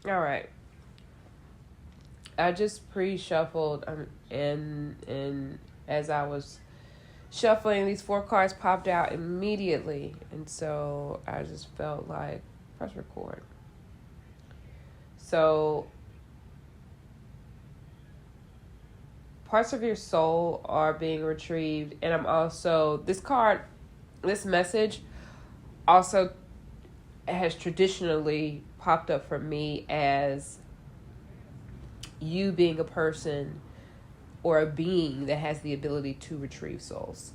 All right. I just pre-shuffled, and as I was shuffling, these four cards popped out immediately, and so I just felt like press record. So parts of your soul are being retrieved, and I'm also this message also has traditionally popped up for me as you being a person or a being that has the ability to retrieve souls.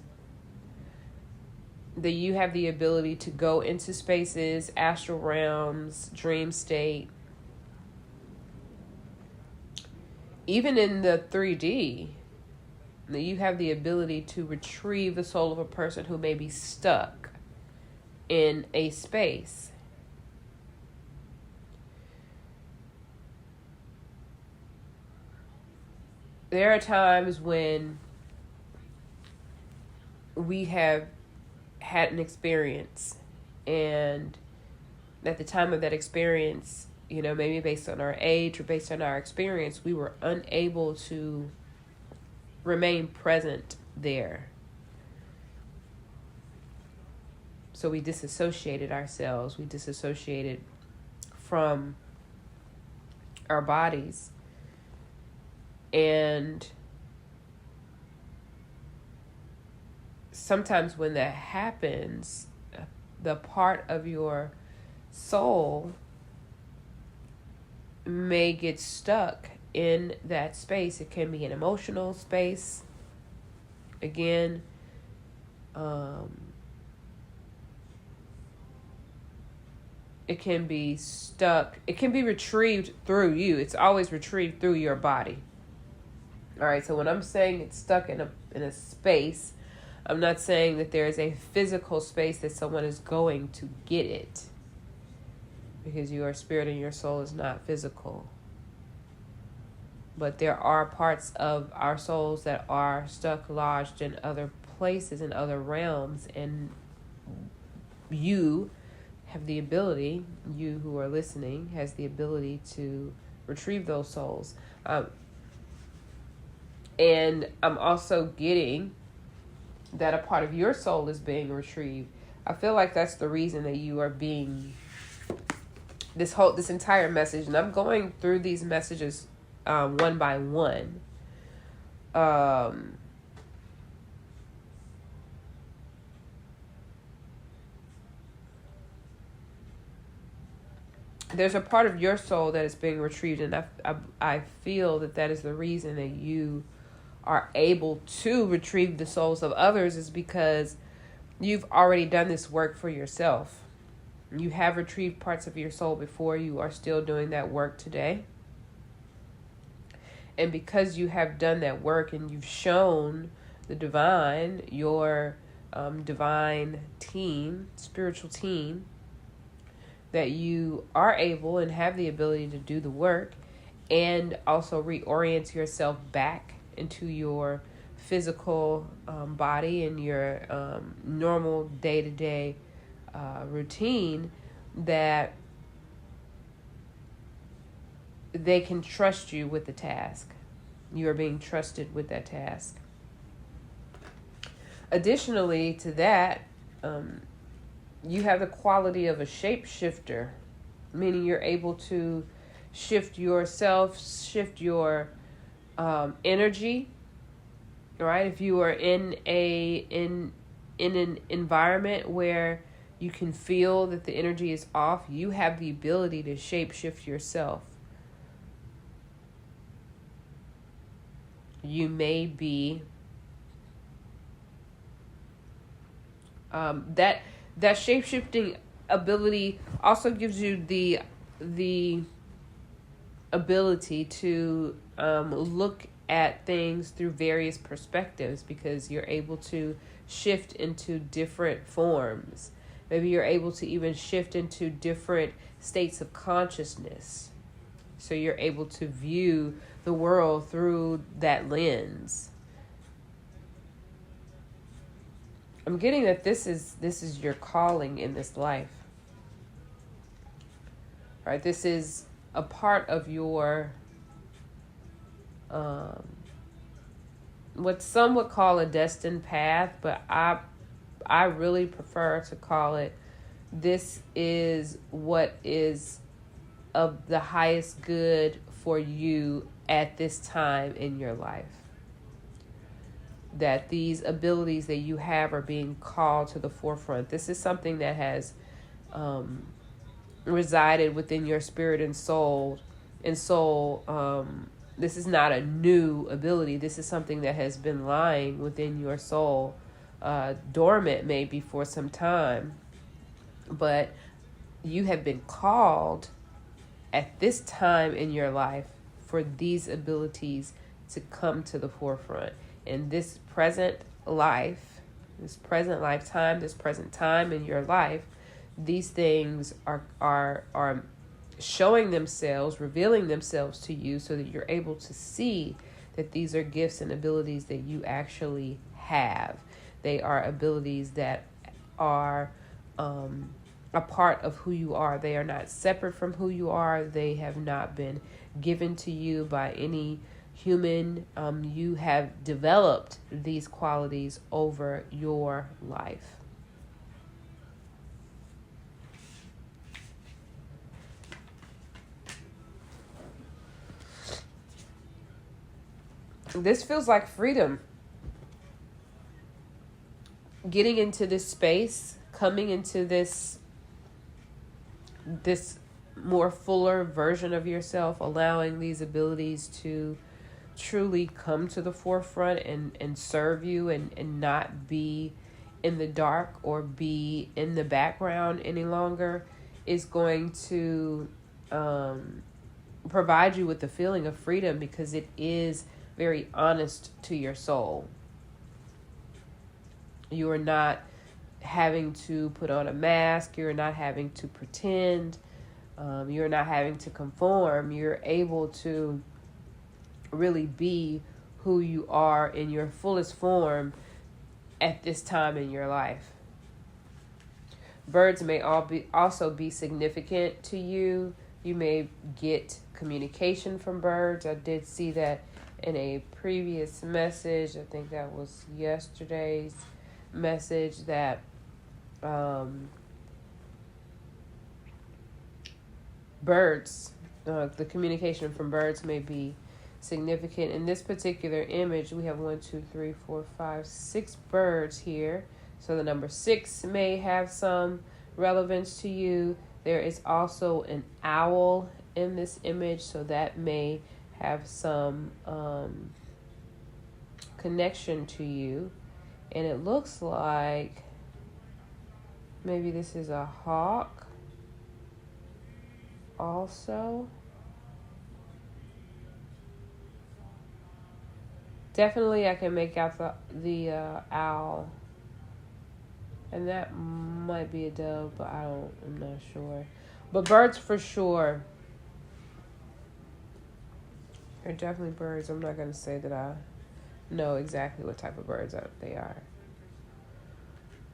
That you have the ability to go into spaces, astral realms, dream state, even in the 3D, that you have the ability to retrieve the soul of a person who may be stuck in a space. There are times when we have had an experience, and at the time of that experience, maybe based on our age or based on our experience, we were unable to remain present there. So we disassociated ourselves. We disassociated from our bodies. And sometimes when that happens, the part of your soul may get stuck in that space. It can be an emotional space. Again, it can be stuck. It can be retrieved through you. It's always retrieved through your body. All right, so when I'm saying it's stuck in a space, I'm not saying that there is a physical space that someone is going to get it, because your spirit and your soul is not physical. But there are parts of our souls that are stuck, lodged in other places, in other realms, and you have the ability, you who are listening, has the ability to retrieve those souls. And I'm also getting that a part of your soul is being retrieved. I feel like that's the reason that you are being this entire message, and I'm going through these messages one by one. There's a part of your soul that is being retrieved, and I feel that is the reason that you are able to retrieve the souls of others, is because you've already done this work for yourself. You have retrieved parts of your soul before. You are still doing that work today. And because you have done that work and you've shown the divine, your divine team, spiritual team, that you are able and have the ability to do the work and also reorient yourself back into your physical body and your normal day-to-day routine, that they can trust you with the task. You are being trusted with that task. Additionally to that, you have the quality of a shapeshifter, meaning you're able to shift yourself, shift your energy. Right? If you are in an environment where you can feel that the energy is off, you have the ability to shapeshift yourself. You may be that shapeshifting ability also gives you the ability to look at things through various perspectives, because you're able to shift into different forms. Maybe you're able to even shift into different states of consciousness. So you're able to view the world through that lens. I'm getting that this is your calling in this life. Right? This is a part of your what some would call a destined path, but I really prefer to call it, this is what is of the highest good for you at this time in your life. That these abilities that you have are being called to the forefront. This is something that has resided within your spirit and soul. This is not a new ability. This is something that has been lying within your soul, dormant maybe for some time. But you have been called at this time in your life for these abilities to come to the forefront. In this present life, this present lifetime, this present time in your life, these things are showing themselves, revealing themselves to you so that you're able to see that these are gifts and abilities that you actually have. They are abilities that are a part of who you are. They are not separate from who you are. They have not been given to you by any human. You have developed these qualities over your life. This feels like freedom. Getting into this space, coming into this more fuller version of yourself, allowing these abilities to truly come to the forefront and serve you and not be in the dark or be in the background any longer, is going to provide you with the feeling of freedom, because it is very honest to your soul. You are not having to put on a mask. You're not having to pretend. You're not having to conform. You're able to really be who you are in your fullest form at this time in your life. Birds may also be significant to you. You may get communication from birds. I did see that in a previous message. I think that was yesterday's message, that birds, the communication from birds may be significant. In this particular image, we have 6 birds here. So the number 6 may have some relevance to you. There is also an owl in this image, so that may have some connection to you. And it looks like maybe this is a hawk also. Definitely I can make out the owl. And that might be a dove, but I'm not sure. But birds for sure. They're definitely birds. I'm not going to say that I know exactly what type of birds they are.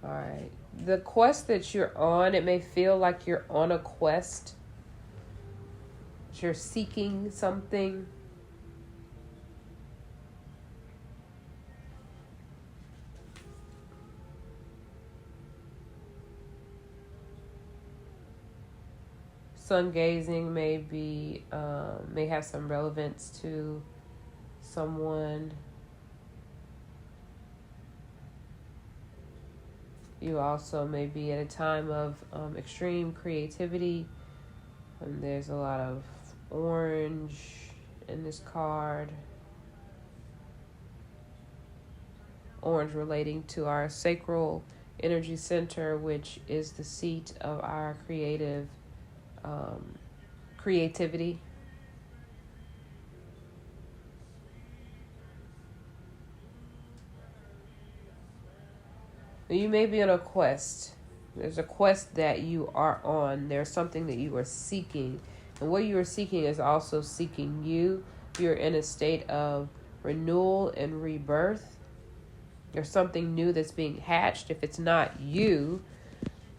All right. The quest that you're on, it may feel like you're on a quest. You're seeking something. Sun gazing may have some relevance to someone. You also may be at a time of extreme creativity. And there's a lot of orange in this card. Orange relating to our sacral energy center, which is the seat of our creativity. You may be on a quest. There's a quest that you are on. There's something that you are seeking. And what you are seeking is also seeking you. You're in a state of renewal and rebirth. There's something new that's being hatched. If it's not you,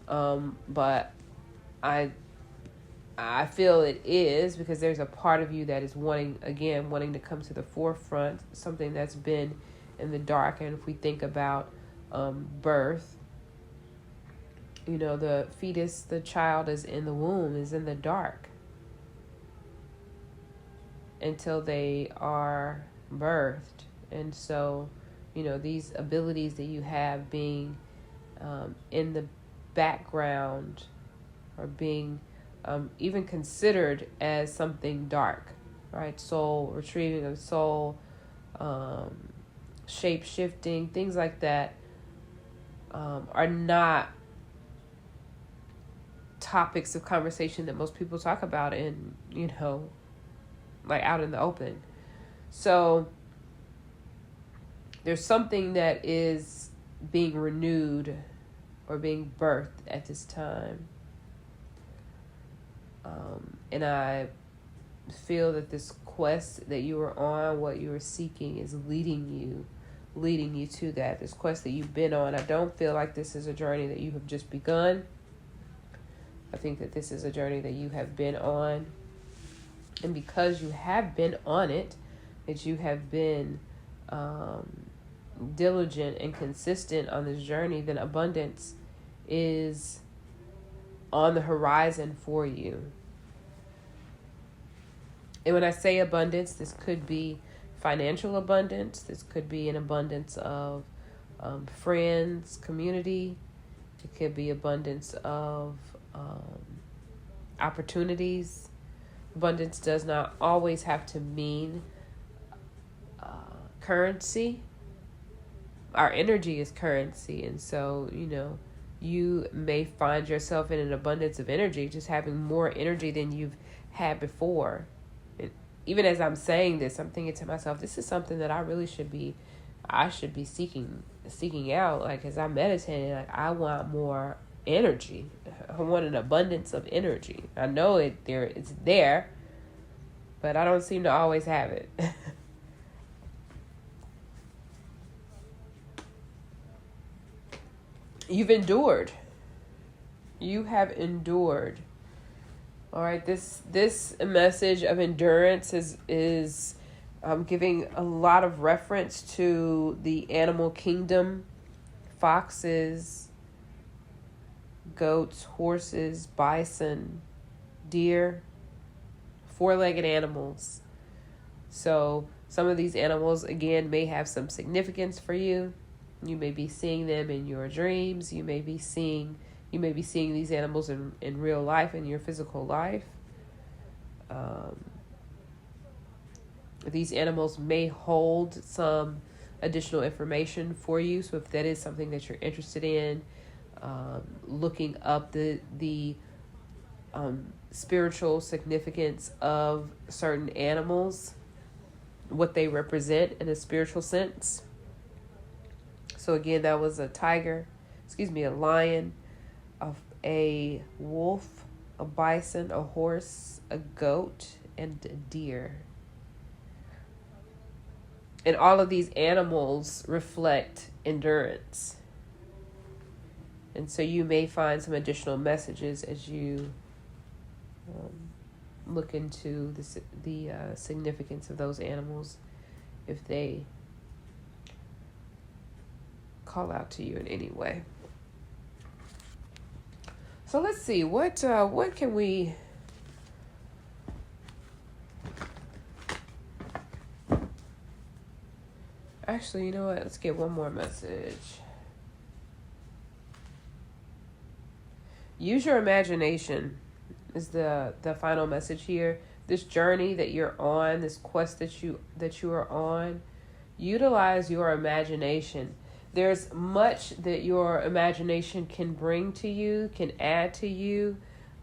but I I feel it is, because there's a part of you that is wanting to come to the forefront, something that's been in the dark. And if we think about birth, the fetus, the child is in the womb, is in the dark until they are birthed. And so, these abilities that you have being in the background, or being even considered as something dark, right? Soul, retrieving of soul, shape-shifting, things like that are not topics of conversation that most people talk about in, like out in the open. So there's something that is being renewed or being birthed at this time. And I feel that this quest that you are on, what you are seeking, is leading you to that. This quest that you've been on. I don't feel like this is a journey that you have just begun. I think that this is a journey that you have been on. And because you have been on it, that you have been diligent and consistent on this journey, then abundance is on the horizon for you. And when I say abundance, this could be financial abundance. This could be an abundance of friends, community. It could be abundance of opportunities. Abundance does not always have to mean currency. Our energy is currency. And so, you may find yourself in an abundance of energy, just having more energy than you've had before. And even as I'm saying this, I'm thinking to myself, this is something that I should be seeking out. Like, as I meditate, like, I want more energy. I want an abundance of energy. I know it's there, but I don't seem to always have it. You've endured. You have endured. All right. This message of endurance is giving a lot of reference to the animal kingdom: foxes, goats, horses, bison, deer, four-legged animals. So some of these animals, again, may have some significance for you. You may be seeing them in your dreams. You may be seeing these animals in real life, in your physical life. These animals may hold some additional information for you. So if that is something that you're interested in, looking up the spiritual significance of certain animals, what they represent in a spiritual sense. So again, that was a lion, a wolf, a bison, a horse, a goat, and a deer. And all of these animals reflect endurance. And so you may find some additional messages as you look into the significance of those animals, if they call out to you in any way. So let's see, what can we... Actually, you know what? Let's get one more message. Use your imagination is the final message here. This journey that you're on, this quest that you are on, utilize your imagination. There's much that your imagination can bring to you, can add to you,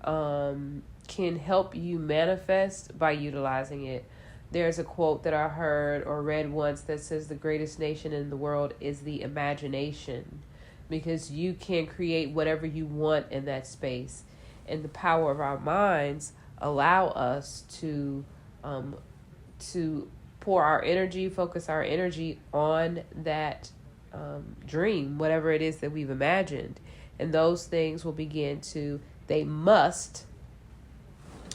can help you manifest by utilizing it. There's a quote that I heard or read once that says the greatest nation in the world is the imagination, because you can create whatever you want in that space. And the power of our minds allow us to pour our energy, focus our energy on that dream, whatever it is that we've imagined. And those things will begin to, they must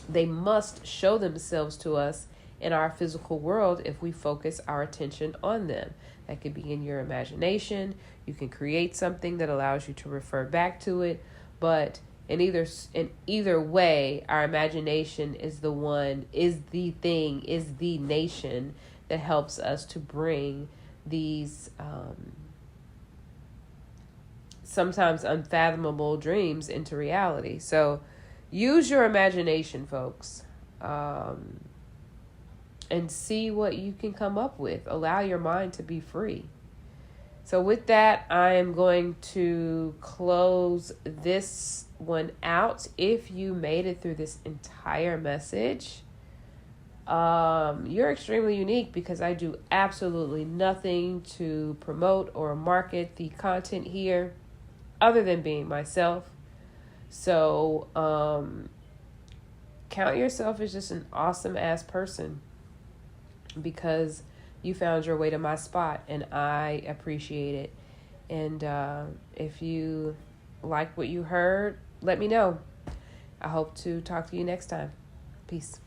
They must show themselves to us in our physical world if we focus our attention on them. That could be in your imagination. You can create something that allows you to refer back to it, but in either way, our imagination is the thing, is the nation that helps us to bring these sometimes unfathomable dreams into reality. So use your imagination, folks, and see what you can come up with. Allow your mind to be free. So with that, I am going to close this one out. If you made it through this entire message, you're extremely unique, because I do absolutely nothing to promote or market the content here other than being myself. So count yourself as just an awesome ass person, because you found your way to my spot, and I appreciate it. And if you like what you heard, let me know. I hope to talk to you next time. Peace.